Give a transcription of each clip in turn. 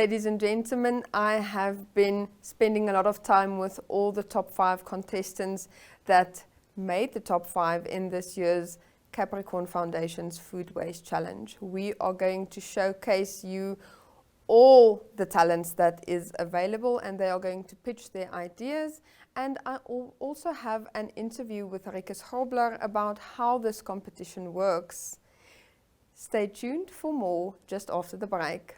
Ladies and gentlemen, I have been spending a lot of time with all the top 5 contestants that made the top 5 in this year's Capricorn Foundation's Food Waste Challenge. We are going to showcase you all the talents that is available, and they are going to pitch their ideas. And I also have an interview with Rikus Grobler about how this competition works. Stay tuned for more just after the break.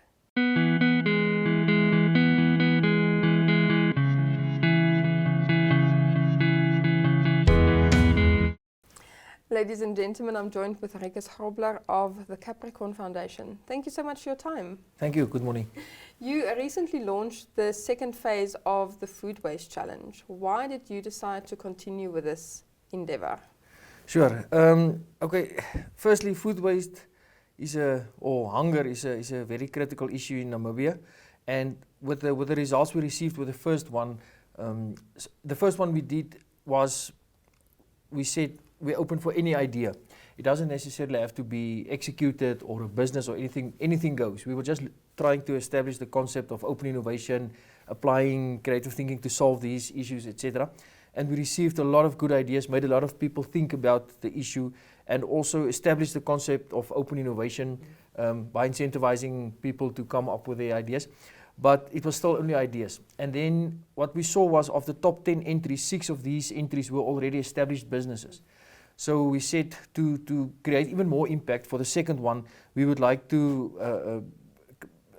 Ladies and gentlemen, I'm joined with Rikus Grobler of the Capricorn Foundation. Thank you so much for your time. Thank you. Good morning. You recently launched the second phase of the Food Waste Challenge. Why did you decide to continue with this endeavor? Sure. Okay. Firstly, food waste or hunger is a very critical issue in Namibia, and with the results we received with the first one we did was we said we're open for any idea. It doesn't necessarily have to be executed or a business or anything goes. We were just trying to establish the concept of open innovation, applying creative thinking to solve these issues, etc. And we received a lot of good ideas, made a lot of people think about the issue, and also established the concept of open innovation by incentivizing people to come up with their ideas. But it was still only ideas. And then what we saw was of the top 10 entries, 6 of these entries were already established businesses. So we said to create even more impact for the second one, we would like to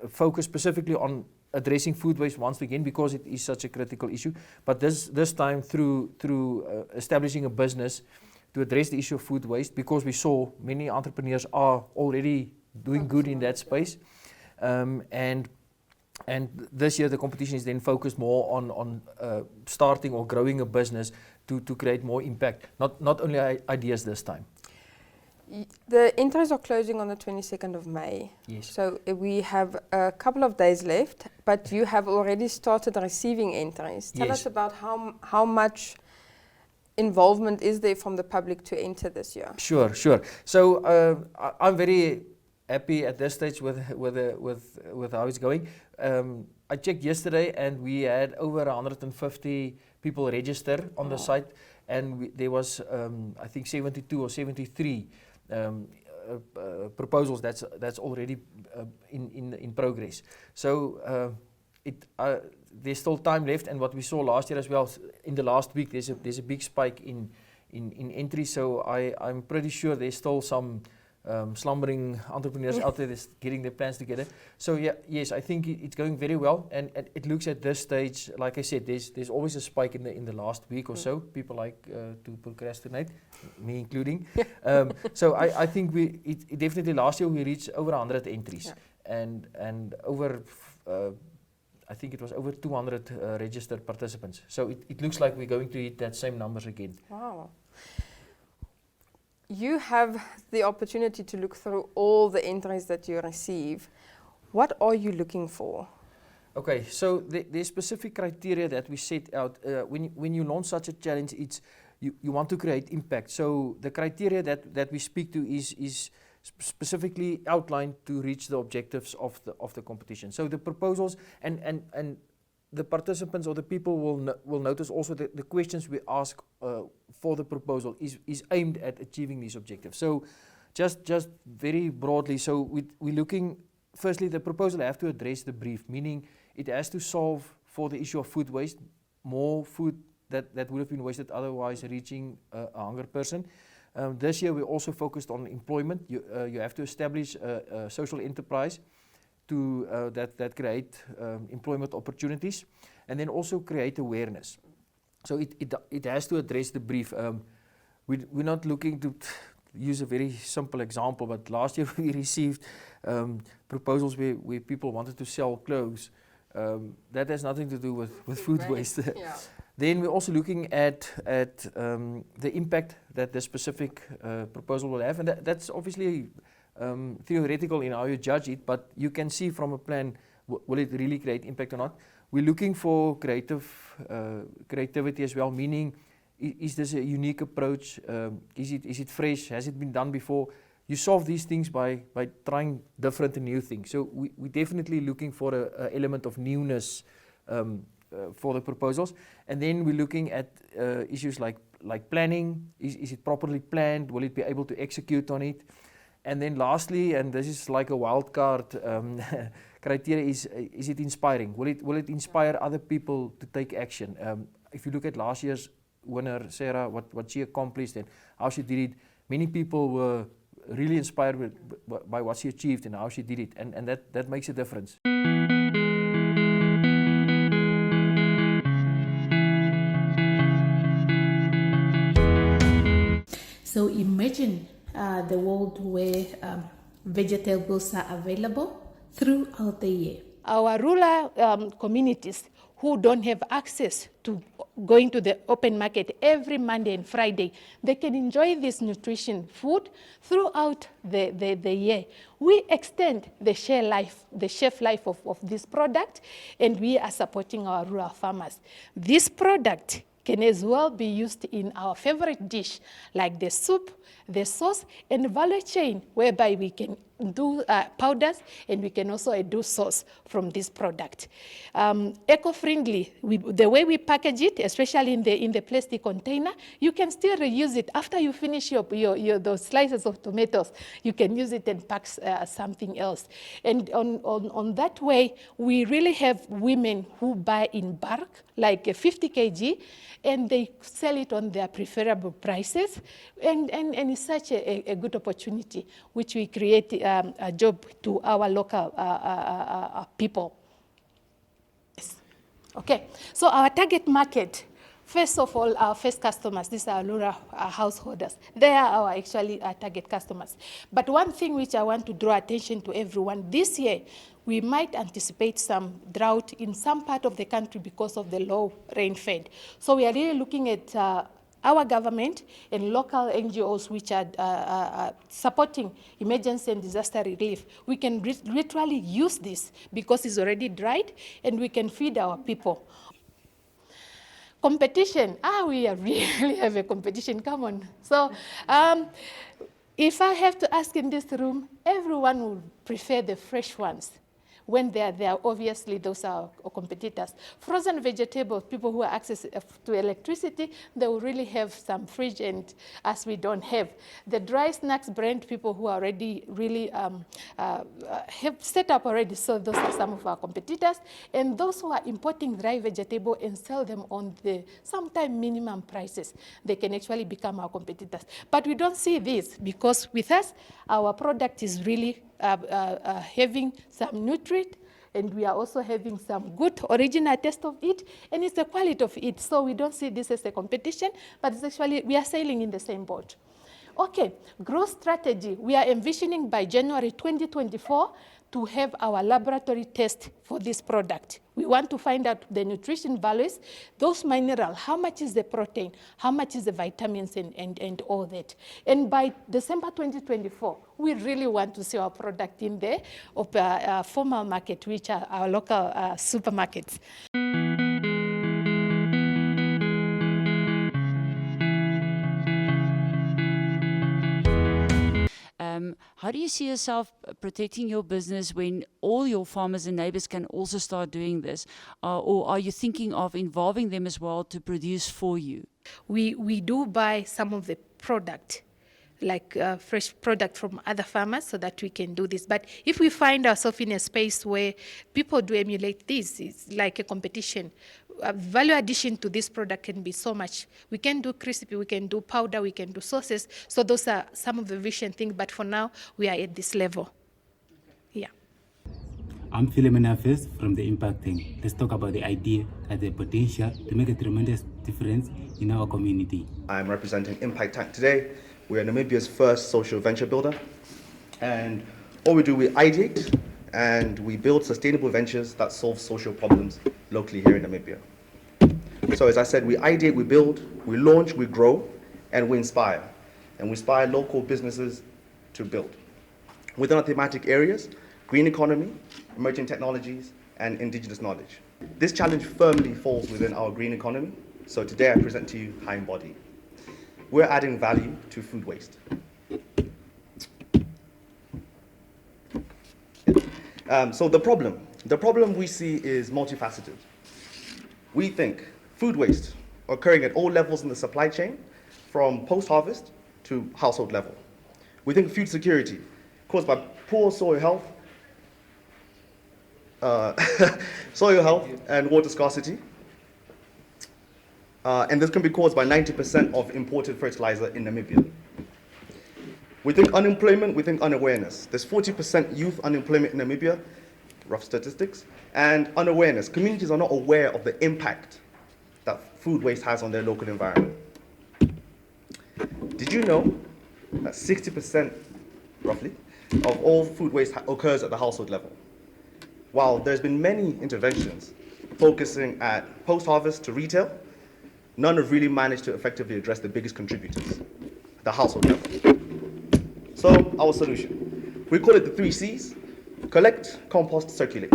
focus specifically on addressing food waste once again, because it is such a critical issue. But this time through establishing a business to address the issue of food waste, because we saw many entrepreneurs are already doing good in that space. And this year the competition is then focused more on starting or growing a business to create more impact, not only ideas this time. The entries are closing on the 22nd of May. Yes. So we have a couple of days left, but you have already started receiving entries. Tell Yes. us about how much involvement is there from the public to enter this year? Sure. So I'm very happy at this stage with how it's going. I checked yesterday and we had over 150 people register on the site, and there was I think 72 or 73 proposals that's already in progress. So there's still time left, and what we saw last year as well, in the last week there's a big spike in entries. So I'm pretty sure there's still some slumbering entrepreneurs out there that's getting their plans together. So yes, I think it's going very well, and it looks at this stage, like I said, there's always a spike in the last week or so. People like to procrastinate, me including. So I think it definitely last year we reached over 100 entries, and over I think it was over 200 registered participants. So it looks like we're going to hit that same numbers again. Wow. You have the opportunity to look through all the entries that you receive. What are you looking for? Okay, so there's specific criteria that we set out. When you launch such a challenge, it's you want to create impact. So the criteria that we speak to is specifically outlined to reach the objectives of the competition. So the proposals and the participants or the people will notice also the questions we ask for the proposal is aimed at achieving these objectives. So just very broadly, so we're looking, firstly, the proposal have to address the brief, meaning it has to solve for the issue of food waste, more food that would have been wasted otherwise reaching a hunger person. This year we also focused on employment. You have to establish a social enterprise to that create employment opportunities, and then also create awareness. So it has to address the brief. We're not looking to use a very simple example, but last year we received proposals where people wanted to sell clothes. That has nothing to do with food waste. Yeah. Then we're also looking at the impact that the specific proposal will have, and that's obviously theoretical in how you judge it, but you can see from a plan, will it really create impact or not. We're looking for creativity as well, meaning is this a unique approach, is it fresh, has it been done before, you solve these things by trying different and new things. So we're definitely looking for a element of newness for the proposals. And then we're looking at issues like planning. Is it properly planned? Will it be able to execute on it? And then lastly, and this is like a wild card criteria, is it inspiring? Will it inspire other people to take action? If you look at last year's winner, Sarah, what she accomplished and how she did it, many people were really inspired by what she achieved and how she did it, and that makes a difference. So imagine the world where vegetables are available throughout the year. Our rural communities who don't have access to going to the open market every Monday and Friday, they can enjoy this nutrition food throughout the year. We extend the shelf life of this product, and we are supporting our rural farmers. This product can as well be used in our favorite dish, like the soup, the sauce, and the value chain, whereby we can do powders, and we can also do sauce from this product. Eco-friendly, the way we package it, especially in the plastic container, you can still reuse it after you finish those slices of tomatoes. You can use it and pack something else. And on that way, we really have women who buy in bulk, like 50 kg, and they sell it on their preferable prices, and it's such a good opportunity, which we create a job to our local people. Yes. Okay, so our target market, first of all, our first customers, these are rural householders. They are actually our target customers. But one thing which I want to draw attention to everyone, this year, we might anticipate some drought in some part of the country because of the low rainfall. So we are really looking at our government and local NGOs which are supporting emergency and disaster relief. We can literally use this because it's already dried, and we can feed our people. Competition, we really have a competition, come on. So if I have to ask in this room, everyone would prefer the fresh ones. When they are there, obviously those are our competitors. Frozen vegetables, people who have access to electricity, they will really have some fridge, and as we don't have. The dry snacks brand, people who are already really have set up already, so those are some of our competitors. And those who are importing dry vegetable and sell them on the sometimes minimum prices, they can actually become our competitors. But we don't see this, because with us, our product is really having some nutrient, and we are also having some good original taste of it, and it's the quality of it. So we don't see this as a competition, but it's actually, we are sailing in the same boat. Okay, growth strategy. We are envisioning by January 2024 to have our laboratory test for this product. We want to find out the nutrition values, those minerals, how much is the protein, how much is the vitamins, and all that. And by December 2024, we really want to see our product in the formal market, which are our local supermarkets. How do you see yourself protecting your business when all your farmers and neighbors can also start doing this? Or are you thinking of involving them as well to produce for you? We do buy some of the product, like fresh product from other farmers, so that we can do this. But if we find ourselves in a space where people do emulate this, it's like a competition. Value addition to this product can be so much. We can do crispy, we can do powder, we can do sauces. So those are some of the vision things, but for now, we are at this level. Yeah. I'm Philomena Fest from the Impact Team. Let's talk about the idea and the potential to make a tremendous difference in our community. I'm representing Impact Tank today. We're Namibia's first social venture builder. And what we do, we ideate and we build sustainable ventures that solve social problems locally here in Namibia. So as I said, we ideate, we build, we launch, we grow, and we inspire. And we inspire local businesses to build. Within our thematic areas, green economy, emerging technologies, and indigenous knowledge. This challenge firmly falls within our green economy. So today I present to you High and Body. We're adding value to food waste. So the problem we see is multifaceted. We think food waste occurring at all levels in the supply chain, from post-harvest to household level. We think food security caused by poor soil health, and water scarcity. And this can be caused by 90% of imported fertilizer in Namibia. We think unemployment, we think unawareness. There's 40% youth unemployment in Namibia, rough statistics, and unawareness. Communities are not aware of the impact that food waste has on their local environment. Did you know that 60%, roughly, of all food waste occurs at the household level? While there's been many interventions focusing at post-harvest to retail, none have really managed to effectively address the biggest contributors, the household level. So our solution, we call it the 3 C's: collect, compost, circulate.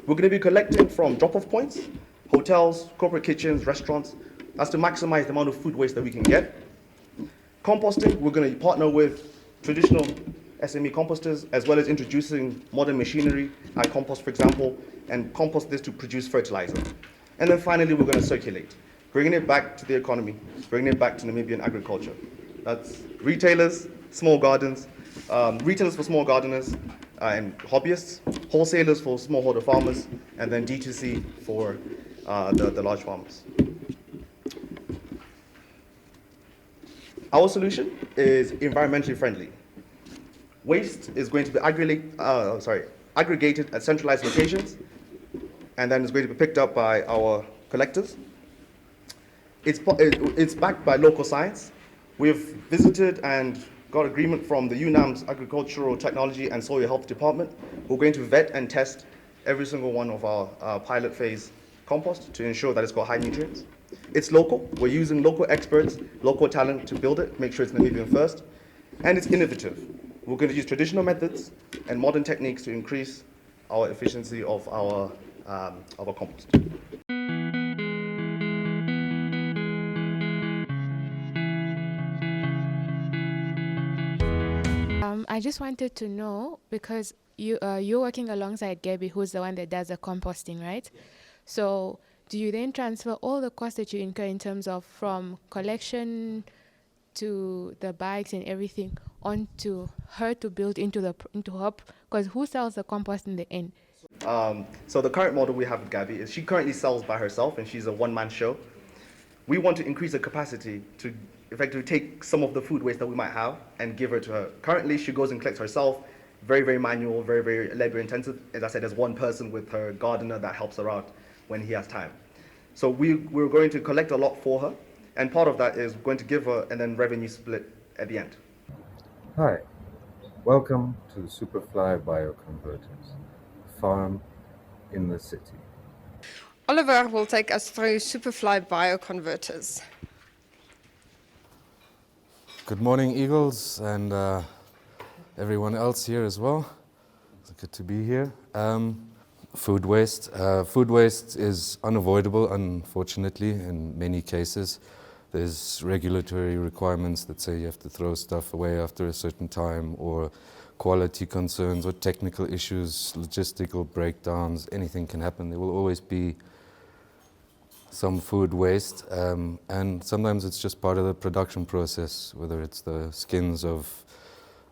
We're going to be collecting from drop-off points, hotels, corporate kitchens, restaurants. That's to maximize the amount of food waste that we can get. Composting, we're going to partner with traditional SME composters, as well as introducing modern machinery, like compost, for example, and compost this to produce fertilizer. And then finally, we're going to circulate, bringing it back to the economy, bringing it back to Namibian agriculture. That's retailers, small gardens, retailers for small gardeners and hobbyists, wholesalers for smallholder farmers, and then D2C for the large farmers. Our solution is environmentally friendly. Waste is going to be aggregated at centralized locations, and then it's going to be picked up by our collectors. It's backed by local science. We've visited and got agreement from the UNAM's Agricultural Technology and Soil Health Department. We're going to vet and test every single one of our pilot phase compost to ensure that it's got high nutrients. It's local. We're using local experts, local talent to build it, make sure it's Namibian first. And it's innovative. We're going to use traditional methods and modern techniques to increase our efficiency of our compost. I just wanted to know, because you're working alongside Gabby, who's the one that does the composting, right? Yes. So do you then transfer all the costs that you incur in terms of from collection to the bags and everything onto her to build into her? Because who sells the compost in the end? So the current model we have with Gabby is she currently sells by herself, and she's a one-man show. We want to increase her capacity to effectively take some of the food waste that we might have and give her to her. Currently, she goes and collects herself, very, very manual, very, very labor intensive. As I said, there's one person with her gardener that helps her out when he has time. So we're going to collect a lot for her, and part of that is going to give her and then revenue split at the end. Hi, welcome to the Superfly Bioconverters, farm in the city. Oliver will take us through Superfly Bioconverters. Good morning, Eagles, and everyone else here as well. It's good to be here. Food waste. Food waste is unavoidable, unfortunately, in many cases. There's regulatory requirements that say you have to throw stuff away after a certain time, or quality concerns, or technical issues, logistical breakdowns. Anything can happen. There will always be some food waste, and sometimes it's just part of the production process, whether it's the skins of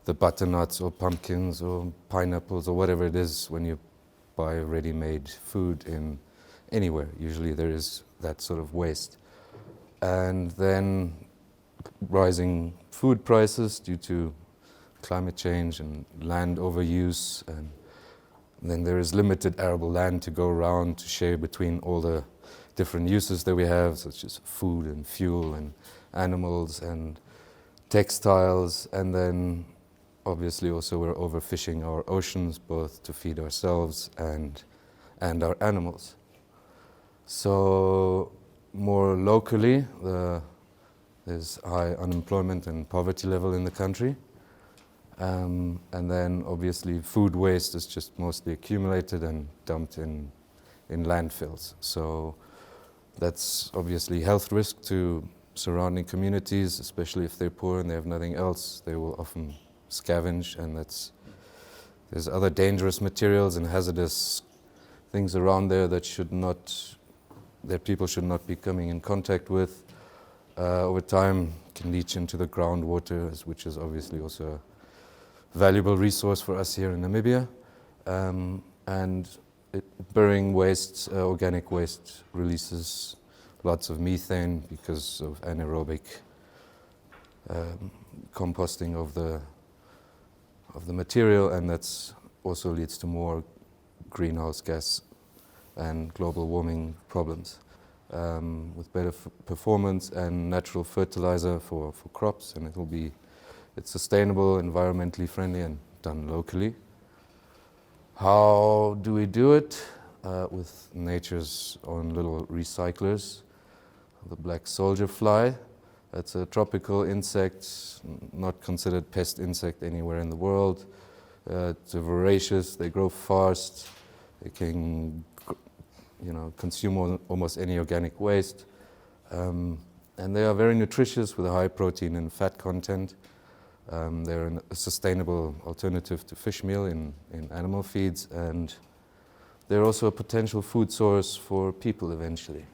the butternuts or pumpkins or pineapples or whatever it is. When you buy ready-made food in anywhere, usually there is that sort of waste. And then rising food prices due to climate change and land overuse, and then there is limited arable land to go around to share between all the different uses that we have, such as food and fuel and animals and textiles. And then obviously also we're overfishing our oceans, both to feed ourselves and our animals. So more locally, there's high unemployment and poverty level in the country. And then obviously food waste is just mostly accumulated and dumped in landfills. So that's obviously health risk to surrounding communities, especially if they're poor and they have nothing else. They will often scavenge, and There's other dangerous materials and hazardous things around there that people should not be coming in contact with. Over time, can leach into the groundwater, which is obviously also a valuable resource for us here in Namibia. And burying waste, organic waste, releases lots of methane because of anaerobic composting of the material, and that's also leads to more greenhouse gas and global warming problems. With better performance and natural fertilizer for crops, and it's sustainable, environmentally friendly, and done locally. How do we do it? With nature's own little recyclers. The black soldier fly. That's a tropical insect, not considered pest insect anywhere in the world. It's voracious, they grow fast, they can consume almost any organic waste. And they are very nutritious with a high protein and fat content. They're a sustainable alternative to fish meal in animal feeds, and they're also a potential food source for people eventually.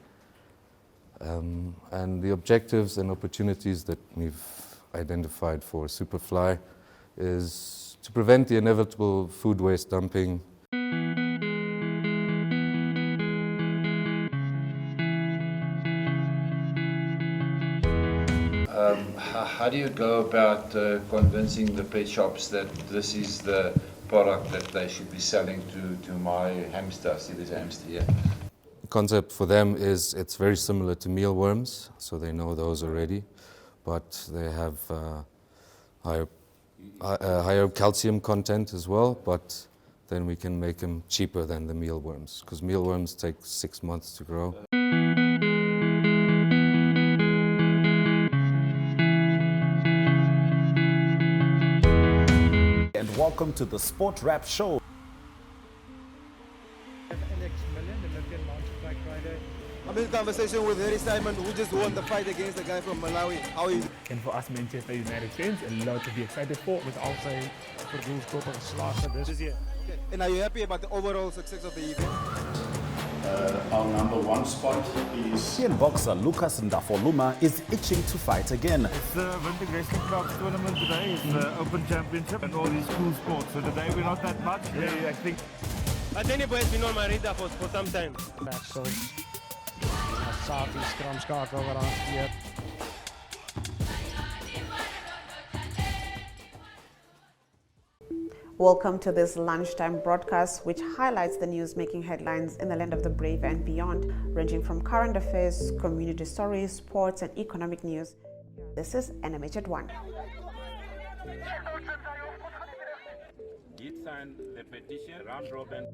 And the objectives and opportunities that we've identified for Superfly is to prevent the inevitable food waste dumping. How do you go about convincing the pet shops that this is the product that they should be selling to my hamster? I see there's a hamster here. The concept for them is it's very similar to mealworms, so they know those already, but they have higher calcium content as well, but then we can make them cheaper than the mealworms, because mealworms take 6 months to grow. And welcome to the Sport Wrap Show. I'm in conversation with Harry Simon, who just won the fight against the guy from Malawi. How are you? En voor us Manchester United fans, a lot to be excited for. Met al zijn doelskoppen geslagen. Dus yeah. And are you happy about the overall success of the event? Our number one spot is... Indian boxer Lucas Ndafoluma is itching to fight again. It's the Winter Wrestling Club's tournament today. It's the Open Championship and all these cool sports. So today we're not that much. Yeah. I think... Atenebo has been on my radar for some time. Safi skramskakel weer aangekeerd. Welcome to this lunchtime broadcast, which highlights the news making headlines in the land of the brave and beyond, ranging from current affairs, community stories, sports, and economic news. This is NMH at 1. Did sign the petition round robin.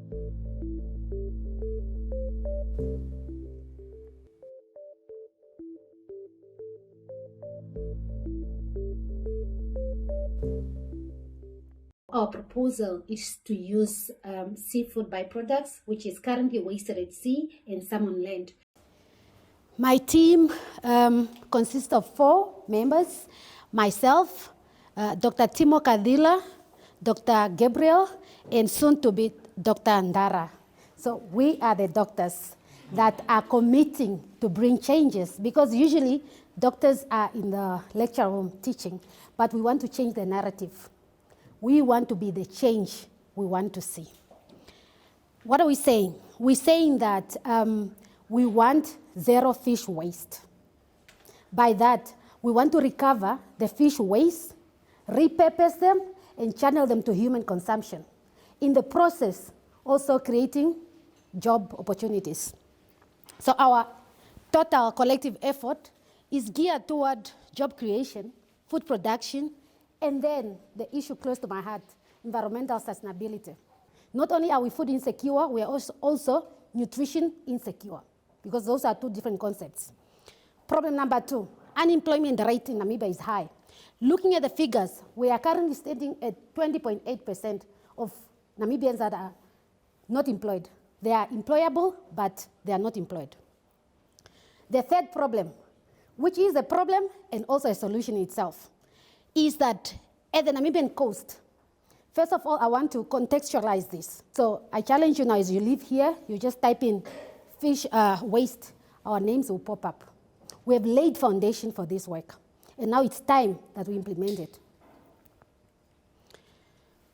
Our proposal is to use seafood byproducts, which is currently wasted at sea and some on land. My team consists of 4 members, myself, Dr. Timo Kadila, Dr. Gabriel, and soon to be Dr. Ndara. So we are the doctors that are committing to bring changes, because usually doctors are in the lecture room teaching, but we want to change the narrative. We want to be the change we want to see. What are we saying? We're saying that we want zero fish waste. By that, we want to recover the fish waste, repurpose them, and channel them to human consumption. In the process, also creating job opportunities. So our total collective effort is geared toward job creation, food production, and then the issue close to my heart, environmental sustainability. Not only are we food insecure, we are also nutrition insecure, because those are 2 different concepts. Problem number 2, unemployment rate in Namibia is high. Looking at the figures, we are currently standing at 20.8% of Namibians that are not employed. They are employable, but they are not employed. The third problem, which is a problem and also a solution itself, is that at the Namibian coast, First of all, I want to contextualize this. So I challenge you now, as you live here, you just type in fish waste, our names will pop up. We have laid foundation for this work, and now it's time that we implement it.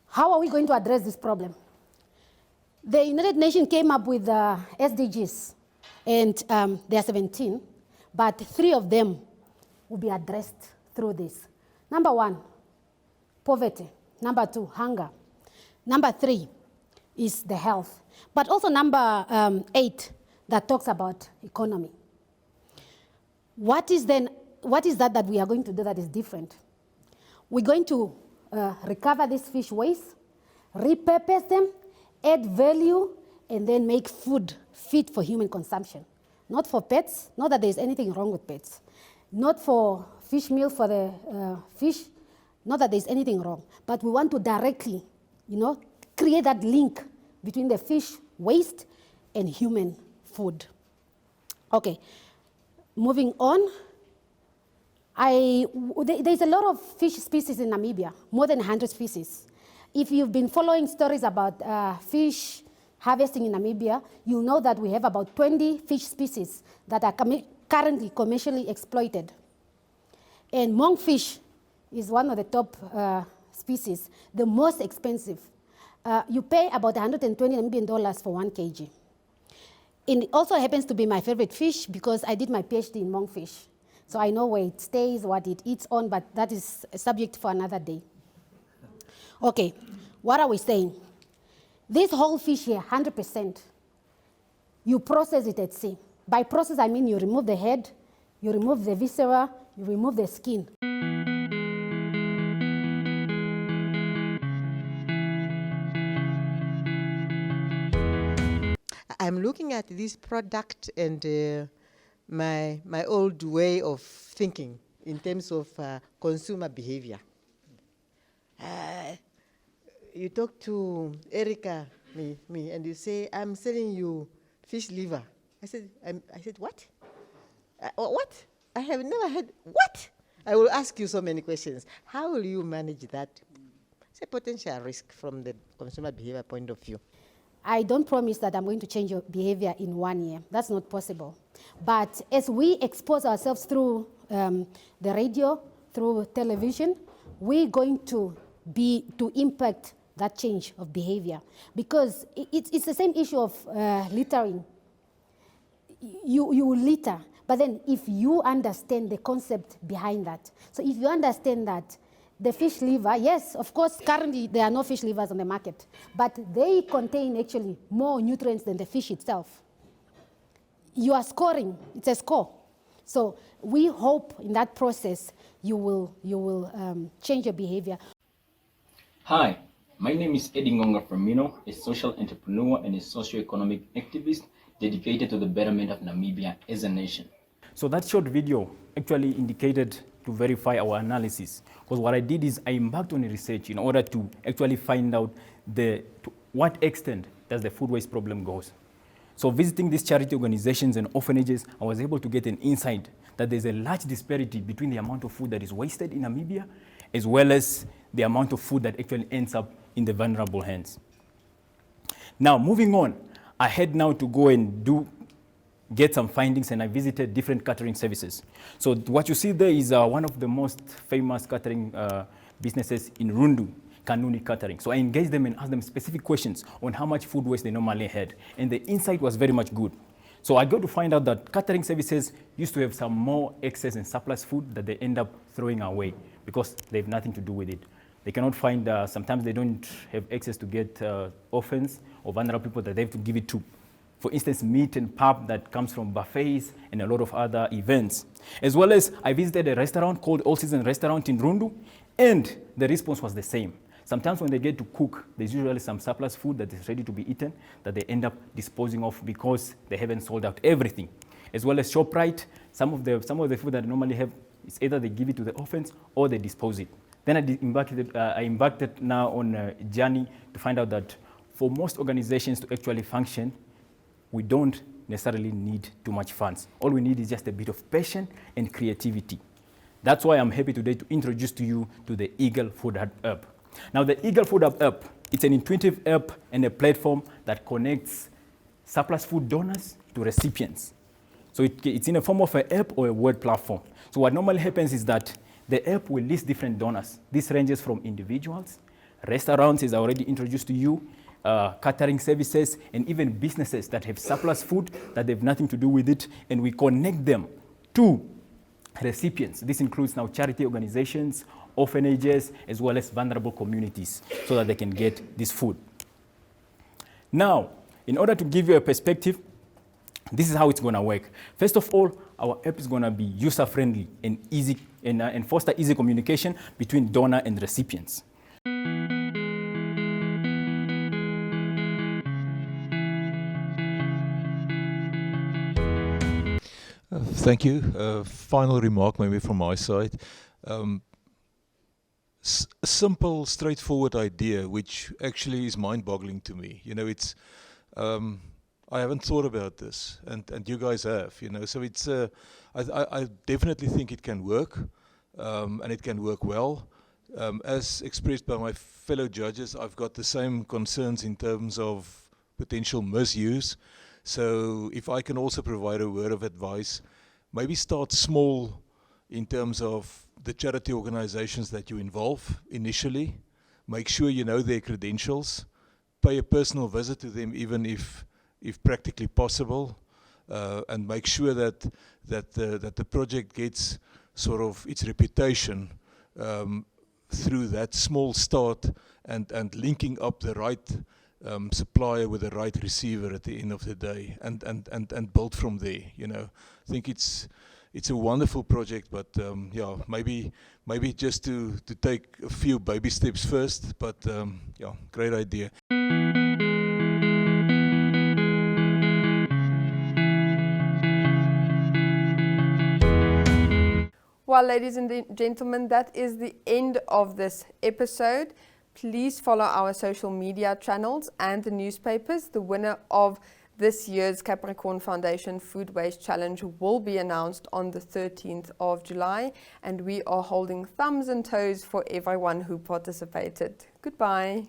How are we going to address this problem? The United Nations came up with SDGs, and there are 17, but 3 of them will be addressed through this. Number 1, poverty. Number 2, hunger. Number 3 is the health. But also number 8 that talks about economy. What is that we are going to do that is different? We're going to recover this fish waste, repurpose them, add value, and then make food fit for human consumption. Not for pets, not that there's anything wrong with pets. Not for fish meal for the fish, not that there's anything wrong. But we want to directly, create that link between the fish waste and human food. Okay, moving on. There's a lot of fish species in Namibia, more than 100 species. If you've been following stories about fish harvesting in Namibia, you'll know that we have about 20 fish species that are currently commercially exploited. And monkfish is one of the top species, the most expensive. You pay about 120 Namibian dollars for 1 kg. And it also happens to be my favorite fish because I did my PhD in monkfish. So I know where it stays, what it eats on, but that is a subject for another day. Okay, what are we saying? This whole fish here, 100%, you process it at sea. By process, I mean you remove the head, you remove the viscera, you remove the skin. I'm looking at this product and my old way of thinking in terms of consumer behavior. You talk to Erica, me, and you say, I'm selling you fish liver. I said, what? What? I have never heard, what? I will ask you so many questions. How will you manage that? It's a potential risk from the consumer behavior point of view. I don't promise that I'm going to change your behavior in 1 year. That's not possible. But as we expose ourselves through the radio, through television, we're going to impact that change of behavior. Because it's the same issue of littering. You will litter, but then if you understand the concept behind that, so if you understand that the fish liver, yes, of course, currently there are no fish livers on the market, but they contain actually more nutrients than the fish itself. You are scoring, it's a score. So we hope in that process you will change your behavior. Hi, my name is Eddie Ngonga Firmino, a social entrepreneur and a socio-economic activist dedicated to the betterment of Namibia as a nation. So that short video actually indicated to verify our analysis, because what I did is I embarked on a research in order to actually find out to what extent does the food waste problem goes. So visiting these charity organizations and orphanages, I was able to get an insight that there's a large disparity between the amount of food that is wasted in Namibia as well as the amount of food that actually ends up in the vulnerable hands. Now, moving on, I had now to go and get some findings, and I visited different catering services. So what you see there is one of the most famous catering businesses in Rundu, Kanuni Catering. So I engaged them and asked them specific questions on how much food waste they normally had, and the insight was very much good. So I got to find out that catering services used to have some more excess and surplus food that they end up throwing away because they have nothing to do with it. They cannot find, sometimes they don't have access to get orphans or vulnerable people that they have to give it to. For instance, meat and pap that comes from buffets and a lot of other events. As well as I visited a restaurant called All Season Restaurant in Rundu, and the response was the same. Sometimes when they get to cook, there's usually some surplus food that is ready to be eaten that they end up disposing of because they haven't sold out everything. As well as ShopRite, some of the food that they normally have is either they give it to the orphans or they dispose it. Then I embarked now on a journey to find out that for most organizations to actually function, we don't necessarily need too much funds. All we need is just a bit of patience and creativity. That's why I'm happy today to introduce to you to the Eagle Food Hub. Now, the Eagle Food Hub app, it's an intuitive app and a platform that connects surplus food donors to recipients. So it's in a form of an app or a word platform. So what normally happens is that the app will list different donors. This ranges from individuals, restaurants, as I already introduced to you, catering services, and even businesses that have surplus food that have nothing to do with it, and we connect them to recipients. This includes now charity organizations, orphanages, as well as vulnerable communities, so that they can get this food. Now, in order to give you a perspective, this is how it's going to work. First of all, our app is going to be user-friendly and easy, and foster easy communication between donor and recipients. Thank you. Final remark maybe from my side. A simple, straightforward idea, which actually is mind-boggling to me. You know, it's I haven't thought about this, and you guys have. You know, so it's I definitely think it can work, and it can work well. As expressed by my fellow judges, I've got the same concerns in terms of potential misuse. So if I can also provide a word of advice, maybe start small in terms of the charity organizations that you involve initially. Make sure you know their credentials. Pay a personal visit to them, even if practically possible, and make sure that the project gets sort of its reputation through that small start and linking up the right supplier with the right receiver at the end of the day, and build from there. You know, I think it's a wonderful project, but yeah, maybe just to take a few baby steps first. But yeah, great idea. Well, ladies and gentlemen, that is the end of this episode. Please follow our social media channels and the newspapers. The winner of this year's Capricorn Foundation Food Waste Challenge will be announced on the 13th of July, and we are holding thumbs and toes for everyone who participated. Goodbye.